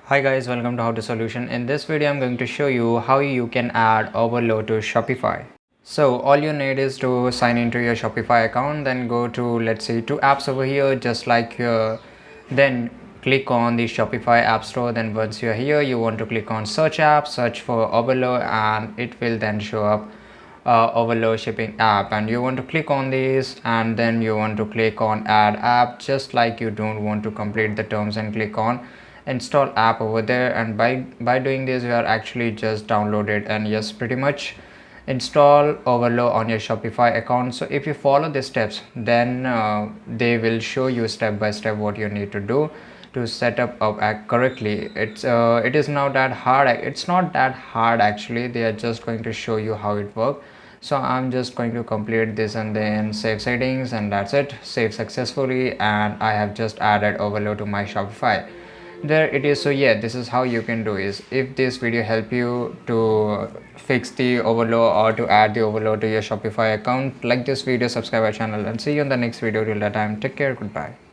Hi guys, welcome to How to Solution. In this video I'm going to show you how you can add Oberlo to Shopify. So all you need is to sign into your Shopify account, then go to, let's say, two apps over here, just like here. Then click on the Shopify app store. Then once you're here, you want to click on search app, search for Oberlo, and it will then show up Oberlo shipping app, and you want to click on this, and then you want to click on add app, just like you don't want to complete the terms, and click on install app over there. And by doing this, you are actually just downloaded and yes, pretty much install Oberlo on your Shopify account. So if you follow the steps, then they will show you step by step what you need to do to set up correctly. It is not that hard. It's not that hard actually. They are just going to show you how it works. So I'm just going to complete this and then save settings, and that's it. Save successfully, and I have just added Oberlo to my Shopify. There it is. So yeah, this is how you can do is, if this video help you to fix the Oberlo or to add the Oberlo to your Shopify account, like this video, subscribe our channel, and see you in the next video. Till that time, take care, goodbye.